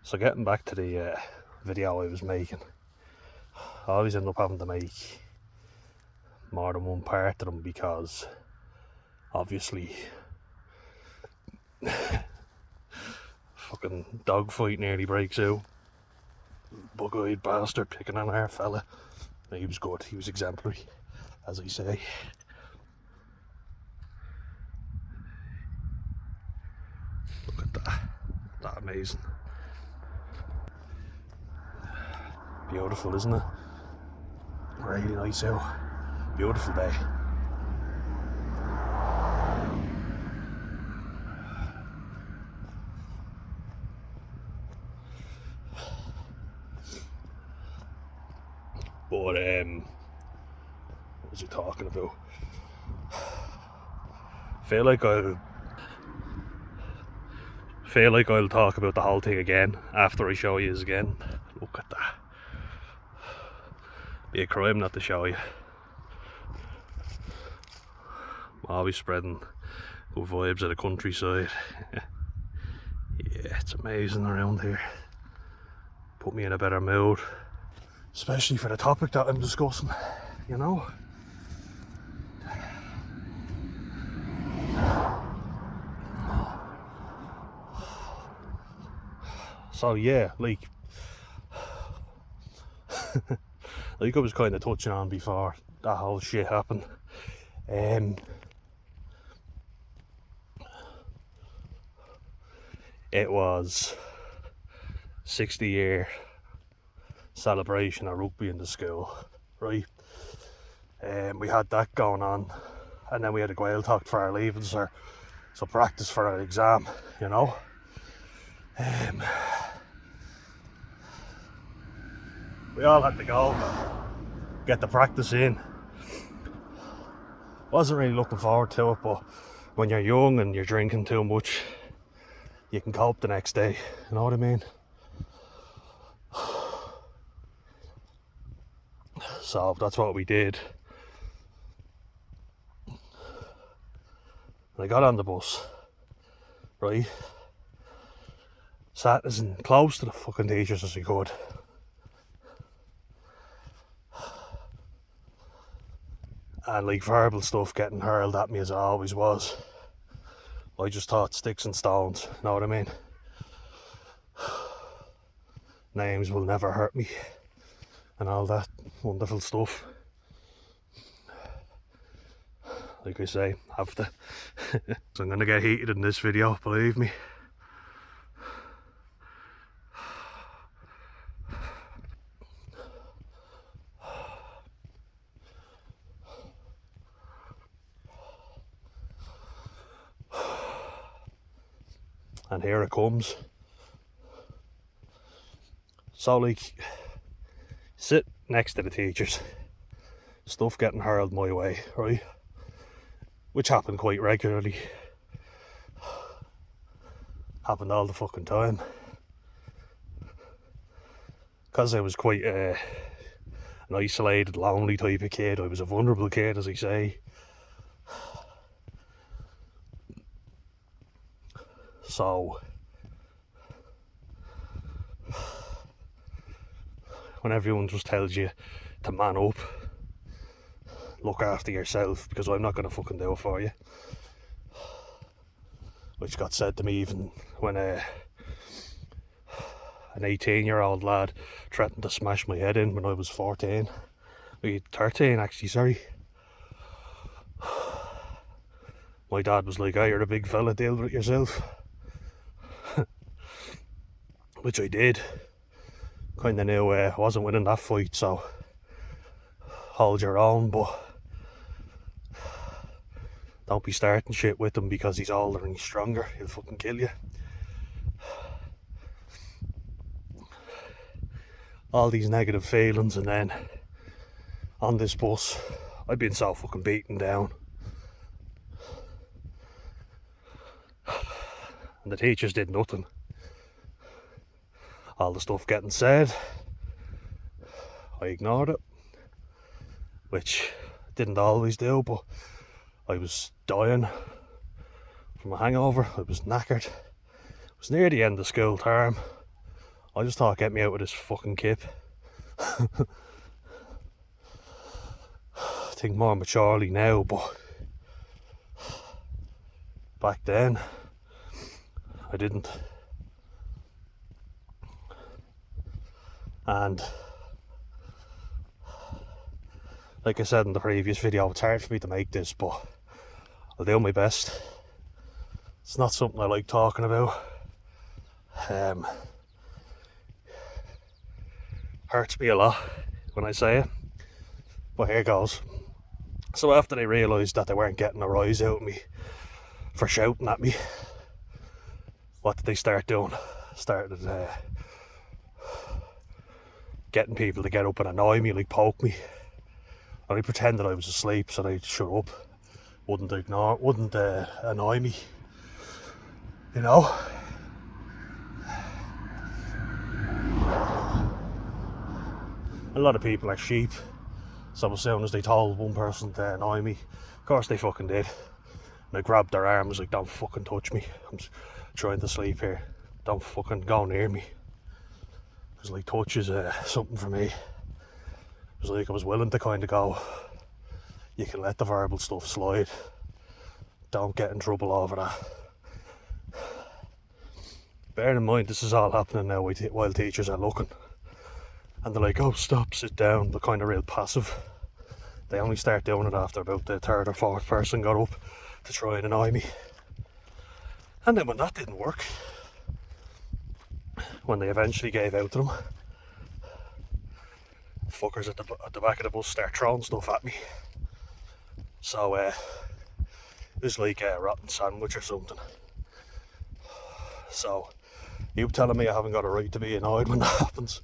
So getting back to the video I was making, I always end up having to make more than one part of them because obviously fucking dogfight nearly breaks out. Bug-eyed bastard picking on our fella. He was good, he was exemplary, as I say. Look at that amazing. Beautiful, isn't it? Really nice out. Beautiful day. But what was he talking about? Feel like I'll talk about the whole thing again after I show you again. Look at that. Be a crime not to show you. I'm always spreading good vibes of the countryside. Yeah, it's amazing around here. Put me in a better mood, especially for the topic that I'm discussing, you know. So yeah, like I was kind of touching on before that whole shit happened. It was 60-year celebration of rugby in the school, right? We had that going on, and then we had a Gael talk for our leavings, so practice for our exam, you know. We all had to go, get the practice in. Wasn't really looking forward to it, but when you're young and you're drinking too much, you can cope the next day, you know what I mean? So that's what we did. And I got on the bus, right? Sat as close to the fucking teachers as I could. And like verbal stuff getting hurled at me as it always was. I just thought sticks and stones, you know what I mean? Names will never hurt me and all that wonderful stuff. Like I say, have to. So I'm gonna get heated in this video, believe me. And here it comes. So like, sit next to the teachers, stuff getting hurled my way, right? Which happened quite regularly. Happened all the fucking time. Because I was quite an isolated, lonely type of kid. I was a vulnerable kid, as I say. So when everyone just tells you to man up, look after yourself, because I'm not going to fucking do it for you. Which got said to me even when an 18-year-old lad threatened to smash my head in when I was 13 actually, sorry. My dad was like, "Oh, you're a big fella, deal with it yourself." Which I did. Kind of knew I wasn't winning that fight, so hold your own, but don't be starting shit with him because he's older and he's stronger. He'll fucking kill you. All these negative feelings, and then on this bus I'd been so fucking beaten down. And the teachers did nothing. All the stuff getting said, I ignored it, which I didn't always do, but I was dying from a hangover. I was knackered. It was near the end of school term. I just thought, get me out of this fucking kip. I think more maturely now, but back then I didn't. And like I said in the previous video, it's hard for me to make this, but I'll do my best. It's not something I like talking about. Hurts me a lot when I say it, but here goes. So after they realised that they weren't getting a rise out of me for shouting at me, what did they start doing? Started getting people to get up and annoy me, like poke me. And I pretended I was asleep so they'd shut up, wouldn't annoy me, you know. A lot of people are sheep, so as soon as they told one person to annoy me, of course they fucking did. And I grabbed their arms like, don't fucking touch me, I'm trying to sleep here, don't fucking go near me. Because like touch is something for me. It was like I was willing to kind of go, you can let the verbal stuff slide, don't get in trouble over that. Bear in mind this is all happening now while teachers are looking. And they're like, oh stop, sit down, but kind of real passive. They only start doing it after about the third or fourth person got up to try and annoy me. And then when that didn't work, when they eventually gave out to them, fuckers at the back of the bus start throwing stuff at me. So it was like a rotten sandwich or something. So you telling me I haven't got a right to be annoyed when that happens?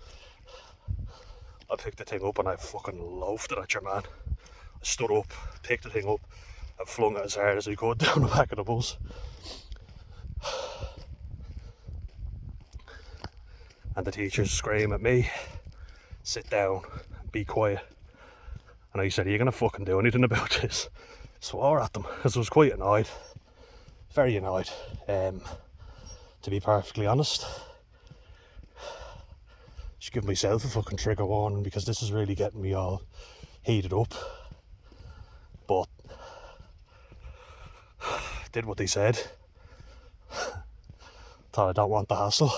I picked the thing up and I fucking loafed it at your man. I stood up, picked the thing up and flung it as hard as I could down the back of the bus. And the teachers scream at me, sit down, be quiet. And I said, are you going to fucking do anything about this? Swore at them because I was quite annoyed, very annoyed, to be perfectly honest. Just give myself a fucking trigger warning because this is really getting me all heated up. But did what they said. Thought I don't want the hassle.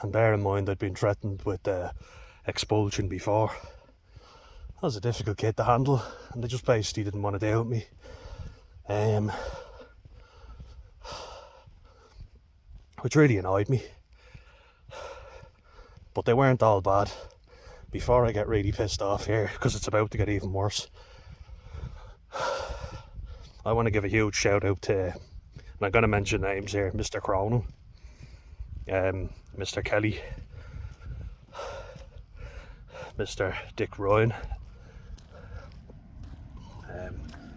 And bear in mind I'd been threatened with expulsion before. I was a difficult kid to handle and they just basically didn't want to deal with me. Which really annoyed me. But they weren't all bad. Before I get really pissed off here, because it's about to get even worse, I want to give a huge shout out to, and I'm going to mention names here, Mr. Cronin, Mr. Kelly, Mr. Dick Ryan.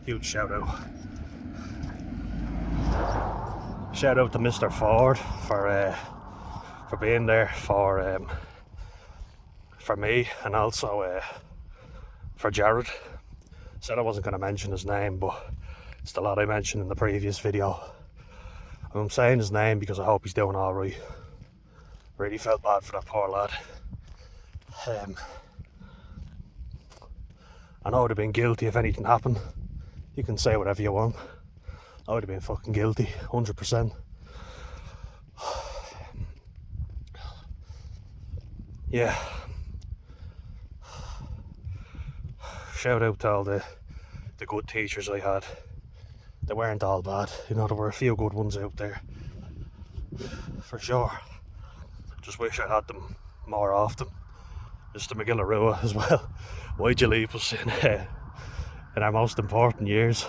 Huge shout out. Shout out to Mr. Ford for being there for me, and also for Jared. Said I wasn't going to mention his name, but it's the lad I mentioned in the previous video. I'm saying his name because I hope he's doing alright. Really felt bad for that poor lad. I know I would have been guilty if anything happened. You can say whatever you want. I would have been fucking guilty, 100%. Yeah. Shout out to all the good teachers I had. They weren't all bad, you know, there were a few good ones out there, for sure. Just wish I had them more often. Mr. McGillarua as well. Why'd you leave us in our most important years?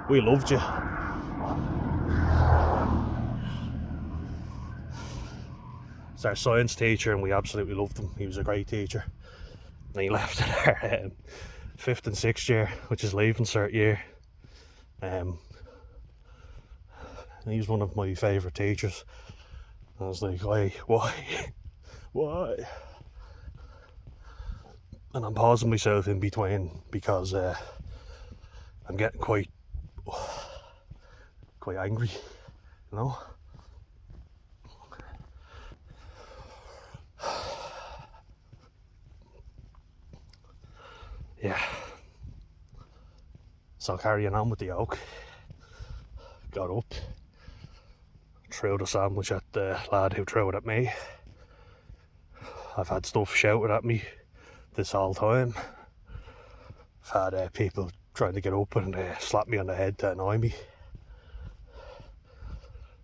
We loved you. It's our science teacher and we absolutely loved him. He was a great teacher. And he left in our 5th and 6th year, which is leaving cert year. He was one of my favourite teachers. I was like, why? And I'm pausing myself in between because I'm getting quite angry, you know. yeah. So carrying on with the yoke, got up, threw the sandwich at the lad who threw it at me. I've had stuff shouted at me this whole time. I've had people trying to get up and slap me on the head to annoy me.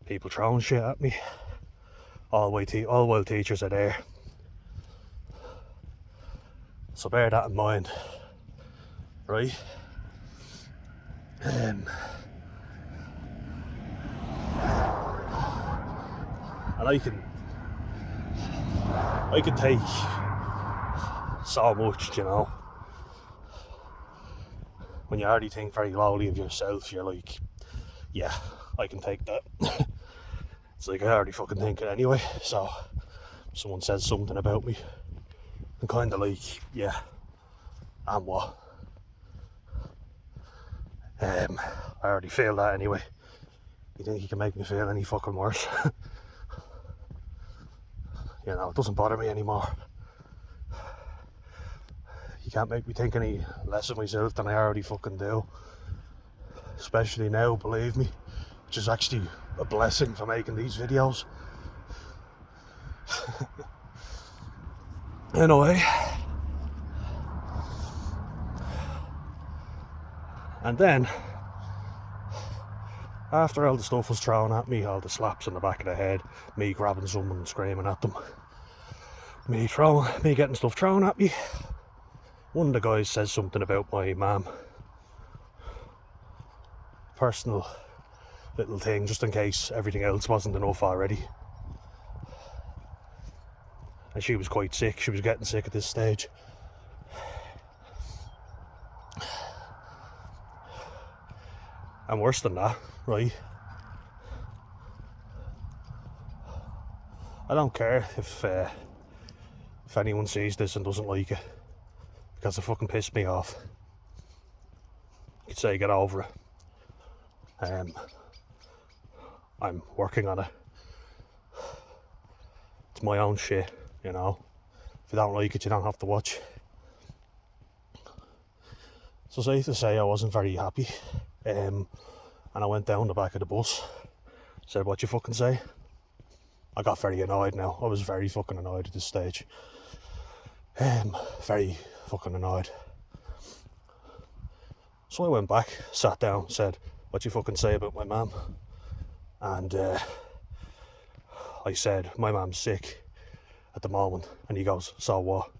People throwing shit at me. All while teachers are there. So bear that in mind, right? And I can take so much, you know. When you already think very lowly of yourself, you're like, yeah, I can take that. It's like I already fucking think it anyway, so someone says something about me, I'm kind of like, yeah, and what? I already feel that anyway. You think you can make me feel any fucking worse? You know, it doesn't bother me anymore. You can't make me think any less of myself than I already fucking do. Especially now, believe me, which is actually a blessing for making these videos. Anyway. And then, after all the stuff was thrown at me, all the slaps in the back of the head, me grabbing someone and screaming at them, me getting stuff thrown at me, one of the guys says something about my mum. Personal little thing, just in case everything else wasn't enough already. And she was quite sick, she was getting sick at this stage. And worse than that, right? I don't care if anyone sees this and doesn't like it, because it fucking pissed me off. You could say get over it. I'm working on it. It's my own shit, you know. If you don't like it, you don't have to watch. So safe to say I wasn't very happy. And I went down the back of the bus, said, "What you fucking say?" I got very annoyed now. I was very fucking annoyed at this stage. Very fucking annoyed. So I went back, sat down, said, "What you fucking say about my mum?" And I said, "My mum's sick at the moment." And he goes, "So what?"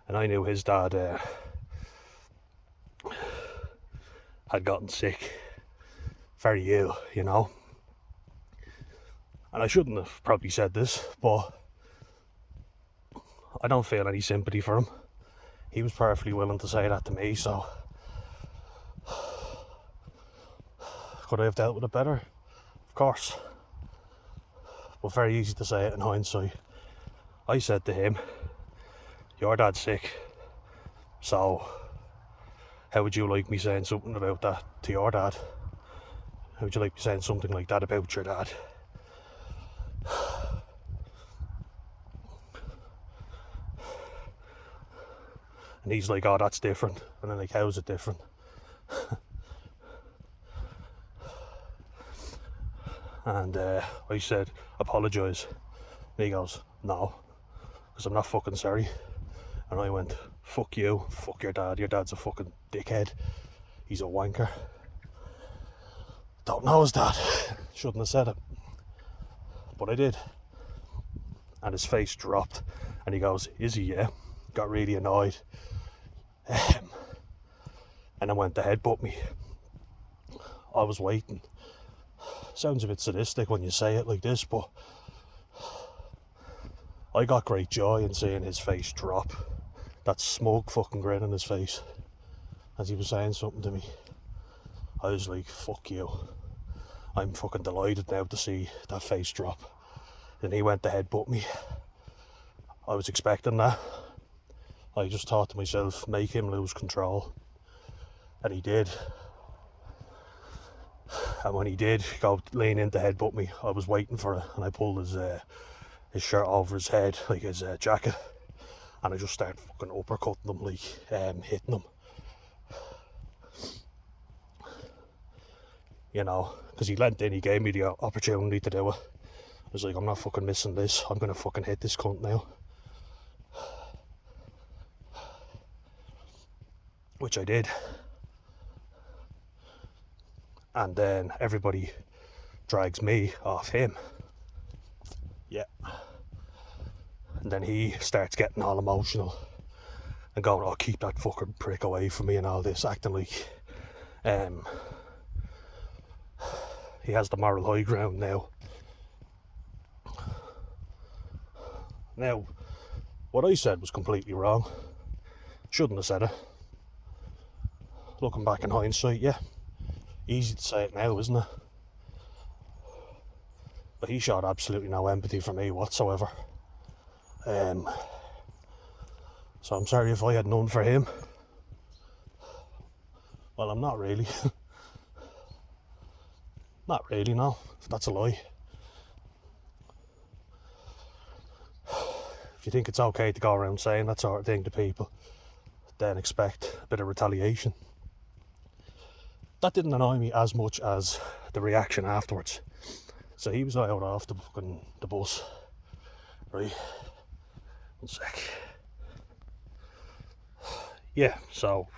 And I knew his dad had gotten sick, very ill, you know. And I shouldn't have probably said this, but I don't feel any sympathy for him. He was perfectly willing to say that to me, so could I have dealt with it better? Of course. But very easy to say it in hindsight. I said to him, "Your dad's sick, so how would you like me saying something about that to your dad? How would you like me saying something like that about your dad?" And he's like, "Oh, that's different." And I'm like, "How's it different?" And I said, "Apologise." And he goes, "No, because I'm not fucking sorry." And I went, "Fuck you, fuck your dad. Your dad's a fucking dickhead. He's a wanker." Don't know his dad. Shouldn't have said it. But I did. And his face dropped. And he goes, "Is he, yeah?" Got really annoyed. And then went to headbutt me. I was waiting. Sounds a bit sadistic when you say it like this, but I got great joy in seeing his face drop. That smug fucking grin on his face as he was saying something to me. I was like, "Fuck you." I'm fucking delighted now to see that face drop. Then he went to headbutt me. I was expecting that. I just thought to myself, make him lose control. And he did. And when he did go lean in to headbutt me, I was waiting for it, and I pulled his shirt over his head, like his jacket. and I just started fucking uppercutting them, like hitting them, you know, because he leant in, he gave me the opportunity to do it. I was like, I'm not fucking missing this, I'm gonna fucking hit this cunt now. Which I did. And then everybody drags me off him. Yeah. And then he starts getting all emotional and going, oh, keep that fucking prick away from me and all this, acting like he has the moral high ground now. Now, what I said was completely wrong. Shouldn't have said it. Looking back in hindsight, yeah. Easy to say it now, isn't it? But he showed absolutely no empathy for me whatsoever. So I'm sorry if I had none for him. Well, I'm not really. Not really, no. That's a lie. If you think it's okay to go around saying that sort of thing to people, then expect a bit of retaliation. That didn't annoy me as much as the reaction afterwards. So he was out off the bus, right? 1 sec. Yeah, so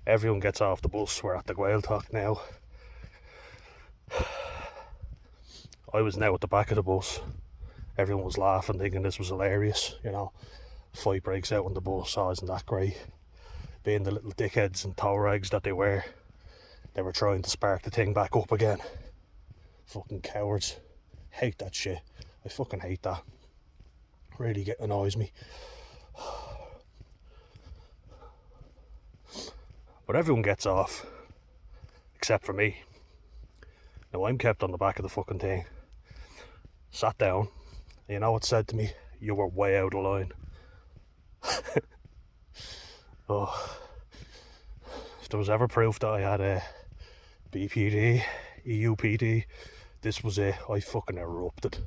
everyone gets off the bus. We're at the Gael Talk now. I was now at the back of the bus. Everyone was laughing, thinking this was hilarious, you know. Fight breaks out on the bus, oh, isn't that great? Being the little dickheads and toe rags that they were trying to spark the thing back up again. Fucking cowards. Hate that shit. I fucking hate that. Really annoys me. But everyone gets off, except for me. Now I'm kept on the back of the fucking thing. Sat down. You know what said to me? You were way out of line. Oh, if there was ever proof that I had a BPD, EUPD, this was it. I fucking erupted.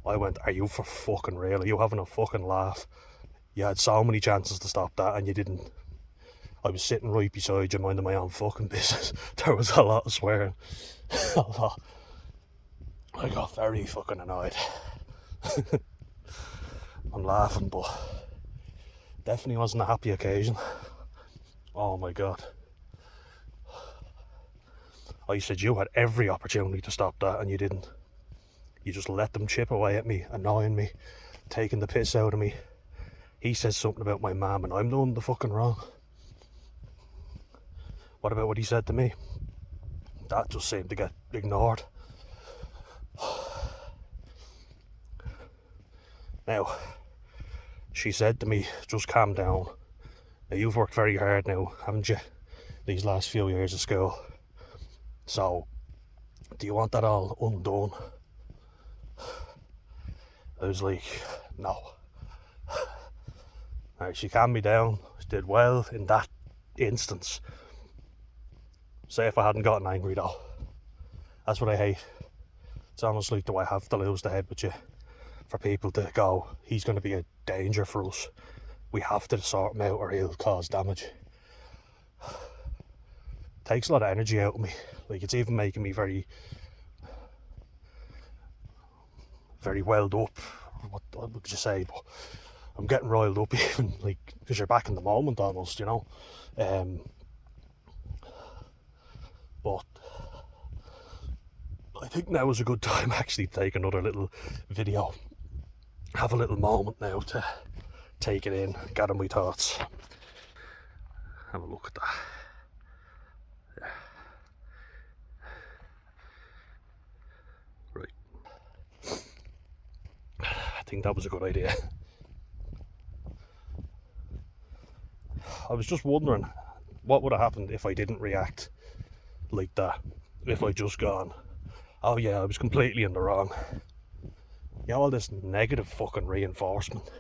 I went, are you for fucking real? Are you having a fucking laugh? You had so many chances to stop that and you didn't. I was sitting right beside you, minding my own fucking business. There was a lot of swearing. A lot. I got very fucking annoyed. I'm laughing, but definitely wasn't a happy occasion. Oh my god. I said you had every opportunity to stop that and you didn't. You just let them chip away at me, annoying me, taking the piss out of me. He says something about my mum and I'm doing the fucking wrong. What about what he said to me? That just seemed to get ignored. Now, she said to me, just calm down. Now, you've worked very hard now, haven't you, these last few years of school? So, do you want that all undone? I was like, no. Right, she calmed me down. She did well in that instance. Say if I hadn't gotten angry though. That's what I hate. It's almost like, do I have to lose the head with you for people to go, he's going to be a danger for us. We have to sort him out or he'll cause damage. Takes a lot of energy out of me. Like, it's even making me very welled up. What would you say? But I'm getting riled up even, like, because you're back in the moment almost, you know. But I think now is a good time actually to take another little video. Have a little moment now to take it in, gather my thoughts. Have a look at that. Yeah. Right. I think that was a good idea. I was just wondering what would have happened if I didn't react like that. If I just gone, oh yeah, I was completely in the wrong. You know, all this negative fucking reinforcement.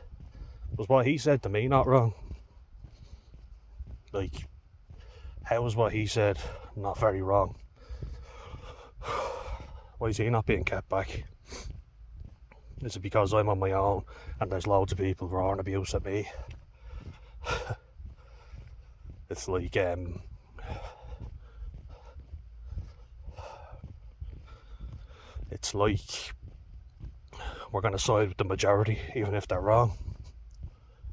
Was what he said to me not wrong? Like, how was what he said not very wrong? Why is he not being kept back? Is it because I'm on my own and there's loads of people roaring abuse at me? It's like, we're going to side with the majority, even if they're wrong.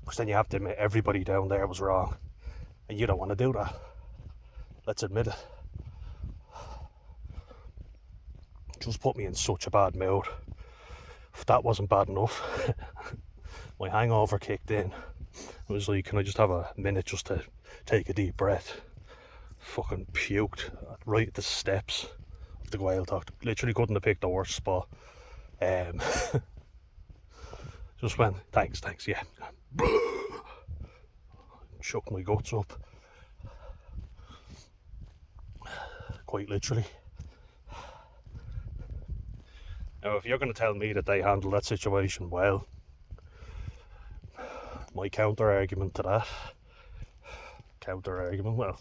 Because then you have to admit everybody down there was wrong. And you don't want to do that. Let's admit it. Just put me in such a bad mood. If that wasn't bad enough, my hangover kicked in. It was like, can I just have a minute just to take a deep breath? Fucking puked right at the steps of the Gael Talk. Literally couldn't have picked a worse spot. Just went, thanks, yeah. Shook my guts up. Quite literally. Now, if you're going to tell me that they handled that situation well, my counter-argument to that, well,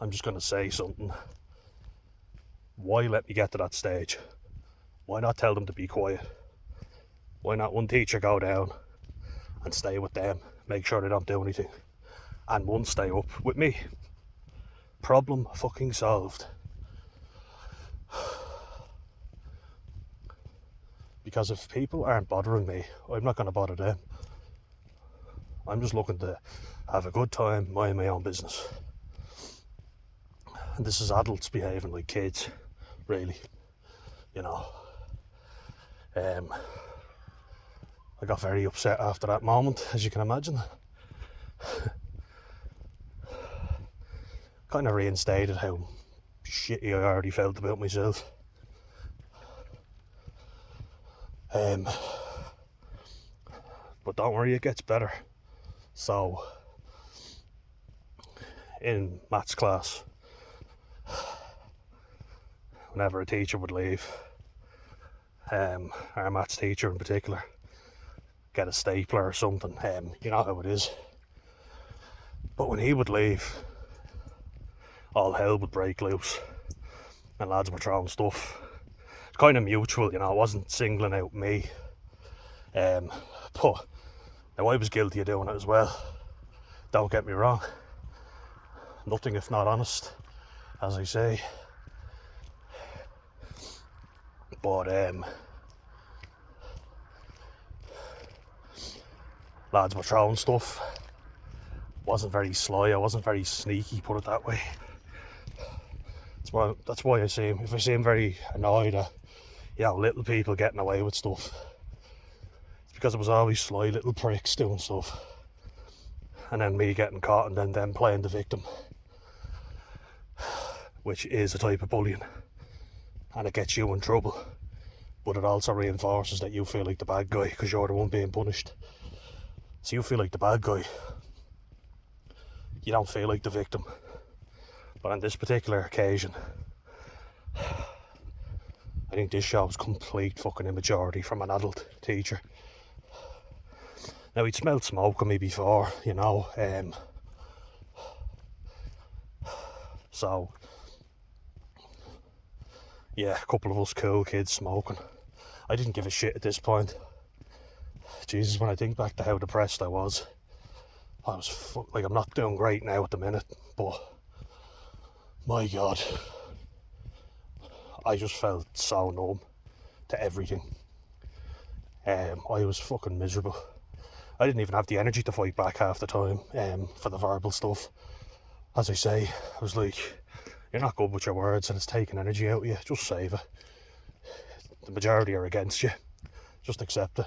I'm just going to say something. Why let me get to that stage? Why not tell them to be quiet? Why not one teacher go down and stay with them, make sure they don't do anything, and one stay up with me? Problem fucking solved. Because if people aren't bothering me, I'm not going to bother them. I'm just looking to have a good time, mind my own business. And this is adults behaving like kids, really. You know. I got very upset after that moment, as you can imagine. Kind of reinstated how shitty I already felt about myself. But don't worry, it gets better. So, in maths class, whenever a teacher would leave, our maths teacher in particular, get a stapler or something, you know how it is. But when he would leave, all hell would break loose and lads were throwing stuff. It's kind of mutual, you know, it wasn't singling out me. But now I was guilty of doing it as well. Don't get me wrong. Nothing if not honest, as I say. But lads were throwing stuff. Wasn't very sly, I wasn't very sneaky, put it that way. That's why I seem, if I seem very annoyed at, you know, little people getting away with stuff, it's because it was always sly little pricks doing stuff. And then me getting caught and then them playing the victim. Which is a type of bullying. And it gets you in trouble. But it also reinforces that you feel like the bad guy because you're the one being punished. So you feel like the bad guy. You don't feel like the victim. But on this particular occasion, I think this shows complete fucking immaturity from an adult teacher. Now, he'd smelled smoke on me before, you know, so, yeah, a couple of us cool kids smoking. I didn't give a shit at this point. Jesus, when I think back to how depressed I was like, I'm not doing great now at the minute, but my God, I just felt so numb to everything. I was fucking miserable. I didn't even have the energy to fight back half the time for the verbal stuff. As I say, I was like, you're not good with your words and it's taking energy out of you, just save it. The majority are against you, just accept it.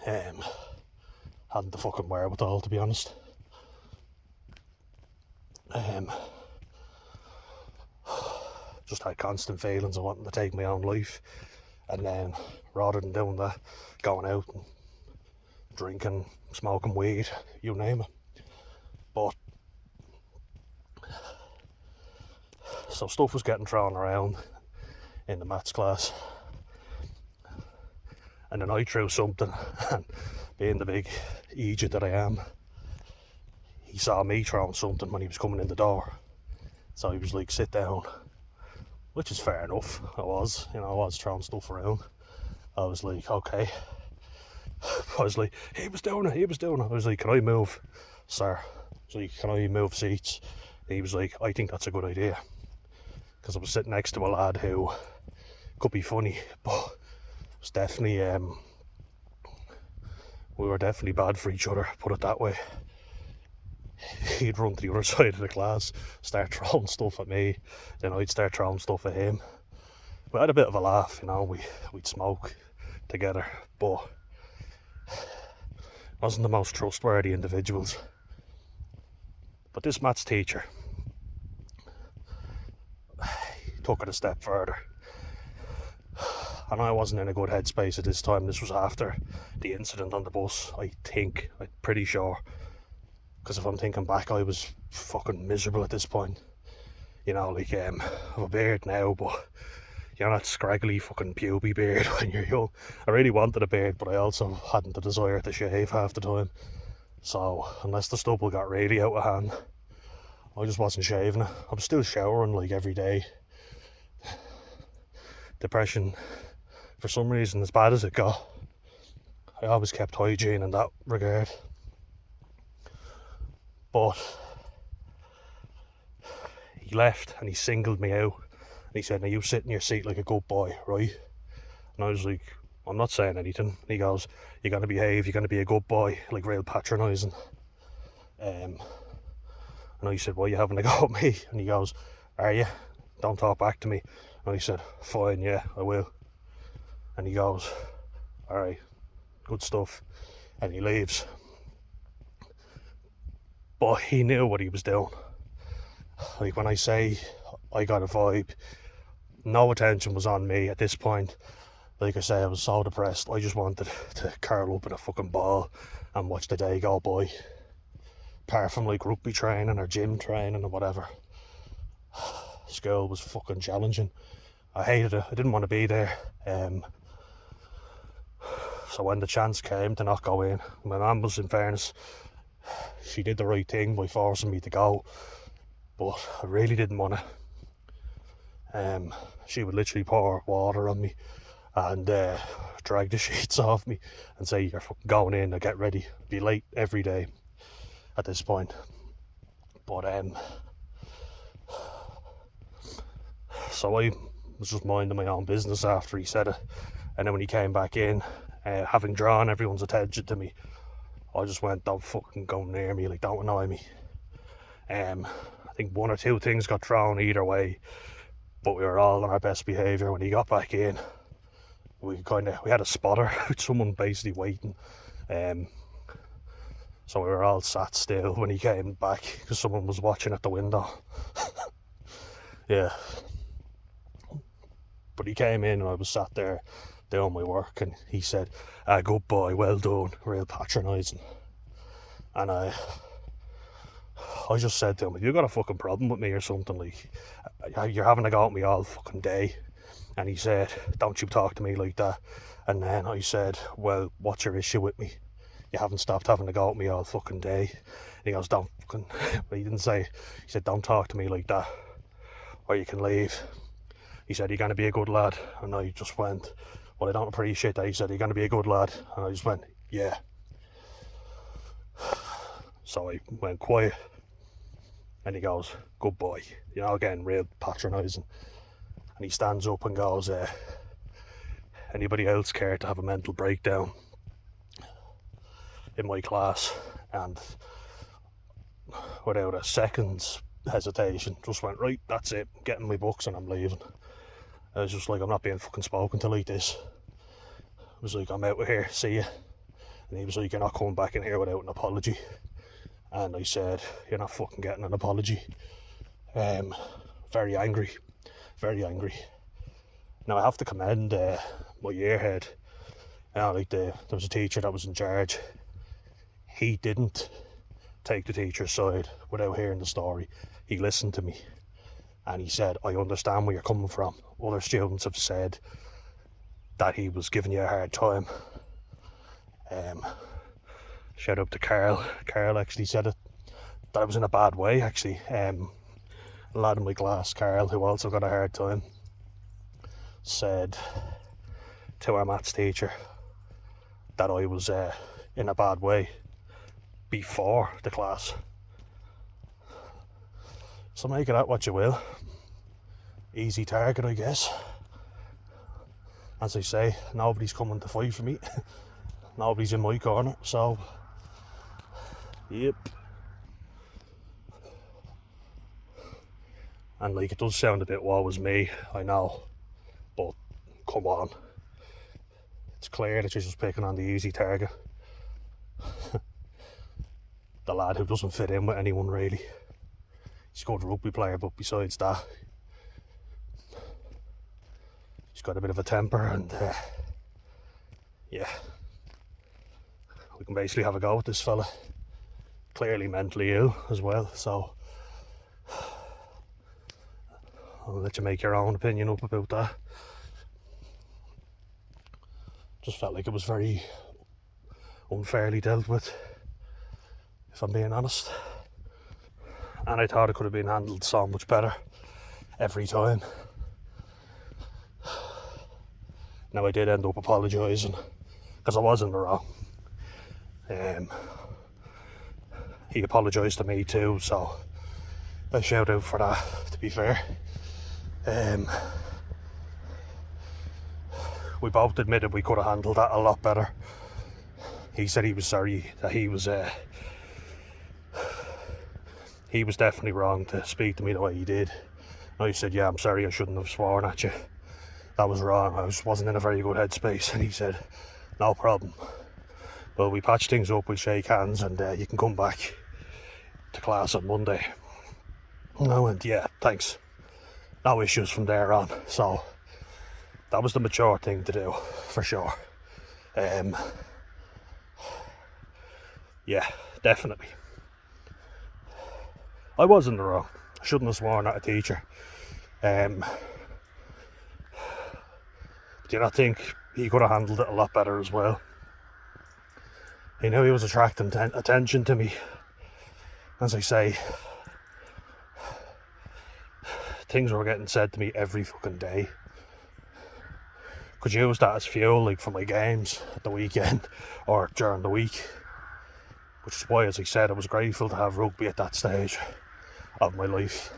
Hadn't the fucking wherewithal, to be honest. Just had constant feelings of wanting to take my own life, and then rather than doing that, going out and drinking, smoking weed, you name it. But so stuff was getting thrown around in the maths class, and then I threw something, and being the big idiot that I am, he saw me throwing something when he was coming in the door. So he was like, sit down. which is fair enough. I was throwing stuff around. I was like, okay. I was like, he was doing it. I was like, can I move, sir? I was like, can I move seats? And he was like, I think that's a good idea. Because I was sitting next to a lad who could be funny, but was definitely, we were definitely bad for each other, put it that way. He'd run to the other side of the class, start throwing stuff at me, then I'd start throwing stuff at him. We had a bit of a laugh, we'd smoke together, but wasn't the most trustworthy individuals. But this maths teacher took it a step further, and I wasn't in a good headspace at this time. This was after the incident on the bus, I'm pretty sure, because if I'm thinking back, I was fucking miserable at this point. I have a beard now, but that scraggly fucking puby beard when you're young. I really wanted a beard, but I also hadn't the desire to shave half the time. So unless the stubble got really out of hand, I just wasn't shaving it. I was still showering like every day. Depression, for some reason, as bad as it got, I always kept hygiene in that regard. But he left and he singled me out. And he said, now you sit in your seat like a good boy, right? And I was like, I'm not saying anything. And he goes, you're going to behave, you're going to be a good boy, like real patronising. And I said, well, you having a go at me? And he goes, are you? Don't talk back to me. And I said, fine, yeah, I will. And he goes, alright, good stuff. And he leaves. But he knew what he was doing. Like when I say I got a vibe, no attention was on me at this point. Like I say, I was so depressed. I just wanted to curl up in a fucking ball and watch the day go by. Apart from like rugby training or gym training or whatever. School was fucking challenging. I hated it. I didn't want to be there. So when the chance came to not go in, my mum was, in fairness, she did the right thing by forcing me to go, but I really didn't want to. She would literally pour water on me and drag the sheets off me and say, you're fucking going in, now get ready. Be late every day at this point. But so I was just minding my own business after he said it, and then when he came back in, having drawn everyone's attention to me, I just went, don't fucking go near me, like, don't annoy me. I think one or two things got thrown either way, but we were all on our best behaviour. When he got back in, we had a spotter with someone basically waiting, so we were all sat still when he came back because someone was watching at the window. Yeah, but he came in and I was sat there doing my work, and he said, good boy, well done, real patronising. And I just said to him, have you got a fucking problem with me or something? Like, you're having a go at me all fucking day. And he said, don't you talk to me like that. And then I said, well, what's your issue with me? You haven't stopped having a go at me all fucking day. And he goes, don't fucking, but he didn't say, he said, don't talk to me like that, or you can leave. He said, you're going to be a good lad. And I just went, well, I don't appreciate that. He said, you're going to be a good lad. And I just went, yeah. So I went quiet. And he goes, good boy. Again, real patronising. And he stands up and goes, anybody else care to have a mental breakdown in my class? And without a second's hesitation, just went, right, that's it, I'm getting my books and I'm leaving. I was just like, I'm not being fucking spoken to like this. I was like, I'm out of here, see ya. And he was like, you're not coming back in here without an apology. And I said, you're not fucking getting an apology. Very angry. Now I have to commend my yearhead. There was a teacher that was in charge. He didn't take the teacher's side without hearing the story. He listened to me and he said, I understand where you're coming from. Other students have said that he was giving you a hard time. Shout out to Carl. Carl actually said it, that it was in a bad way actually. A lad in my class, Carl, who also got a hard time. said to our maths teacher that I was in a bad way before the class. So make of that what you will. Easy target, I guess. As I say, nobody's coming to fight for me. Nobody's in my corner, so yep. And like, it does sound a bit woe is me, I know, but come on. It's clear that you're just picking on the easy target. The lad who doesn't fit in with anyone really. He's a good rugby player, but besides that, he's got a bit of a temper, and yeah, we can basically have a go with this fella. Clearly mentally ill as well, so I'll let you make your own opinion up about that. Just felt like it was very unfairly dealt with, if I'm being honest. And I thought it could have been handled so much better every time. Now I did end up apologising, because I was in the wrong. He apologised to me too, so I shout out for that, to be fair. We both admitted we could have handled that a lot better. He said he was sorry, that he was definitely wrong to speak to me the way he did. And I said, yeah, I'm sorry, I shouldn't have sworn at you. That was wrong, I wasn't in a very good headspace. And he said, no problem. Well, we patched things up, we'll shake hands, and you can come back to class on Monday. And I went, yeah, thanks. No issues from there on. So that was the mature thing to do, for sure. Yeah, definitely. I was in the wrong. I shouldn't have sworn at a teacher. Do you not think he could have handled it a lot better as well? He knew he was attracting attention to me. As I say, things were getting said to me every fucking day. Could use that as fuel, like for my games at the weekend or during the week. Which is why, as I said, I was grateful to have rugby at that stage of my life.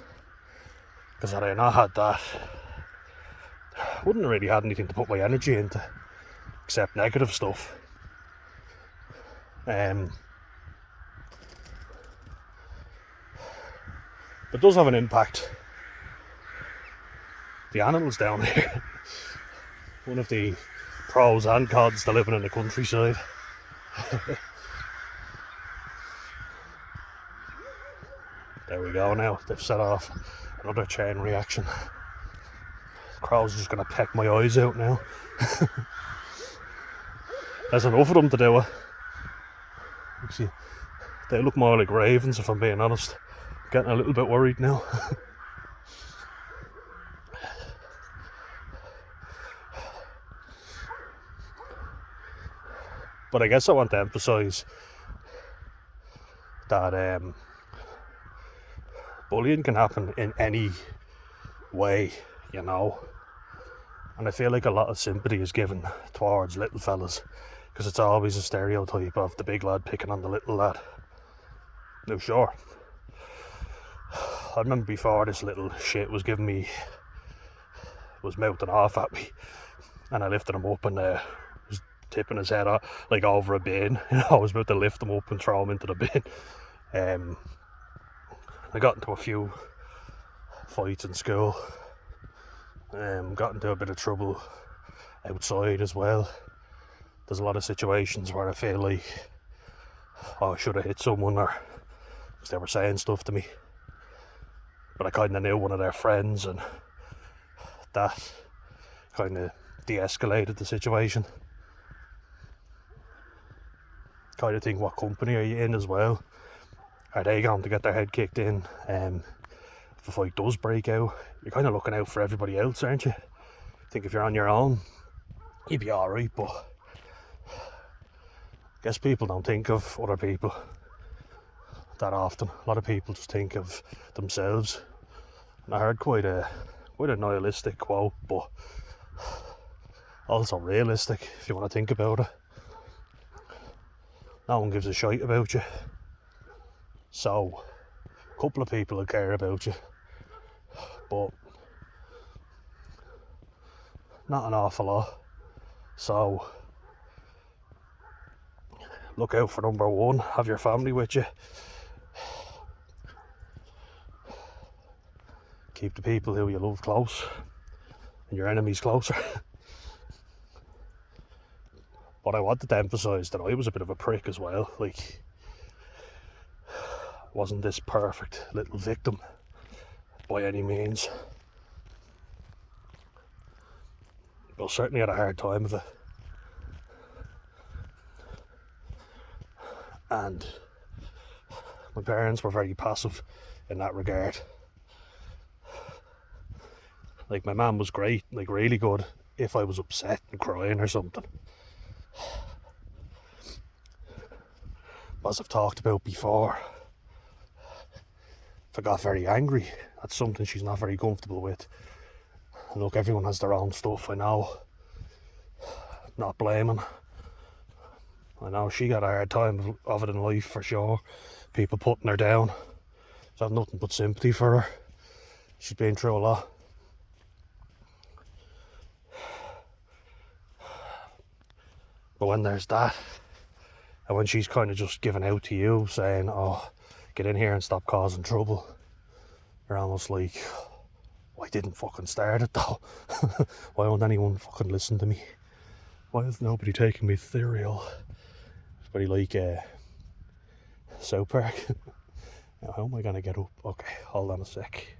Because had I not had that, I wouldn't have really had anything to put my energy into, except negative stuff. It does have an impact. The animals down here, one of the pros and cons to living in the countryside. There we go now, they've set off another chain reaction. The crow's just going to peck my eyes out now. There's enough of them to do it. See, they look more like ravens, if I'm being honest. I'm getting a little bit worried now. But I guess I want to emphasise that bullying can happen in any way, you know. And I feel like a lot of sympathy is given towards little fellas, because it's always a stereotype of the big lad picking on the little lad. Now sure, I remember before this little shit was mouthing off at me, and I lifted him up and was tipping his head like over a bin. You know, I was about to lift him up and throw him into the bin. I got into a few fights in school. Got into a bit of trouble outside as well. There's a lot of situations where I feel like, oh, I should have hit someone, or because they were saying stuff to me. But I kind of knew one of their friends, and that kind of de-escalated the situation. Kind of think, what company are you in as well? Are they going to get their head kicked in? If a fight does break out, you're kind of looking out for everybody else, aren't you? I think if you're on your own, you'd be alright, but I guess people don't think of other people that often. A lot of people just think of themselves. And I heard quite a nihilistic quote, but Also realistic, if you want to think about it. No one gives a shite about you. So, a couple of people will care about you, but not an awful lot. So, look out for number one. Have your family with you. Keep the people who you love close, and your enemies closer. But I wanted to emphasise that I was a bit of a prick as well. Like, wasn't this perfect little victim by any means. But certainly had a hard time of it. And my parents were very passive in that regard. Like, my mum was great, like really good if I was upset and crying or something. As I've talked about before, if I got very angry, that's something she's not very comfortable with. And look, everyone has their own stuff, I know. Not blaming. I know she got a hard time of it in life for sure. People putting her down. So I've nothing but sympathy for her. She's been through a lot. But when there's that, and when she's kind of just giving out to you, saying, oh, get in here and stop causing trouble, you're almost like, I didn't fucking start it though. Why won't anyone fucking listen to me? Why is nobody taking me serial? It's very like South Park. Now, how am I going to get up? Okay, hold on a sec.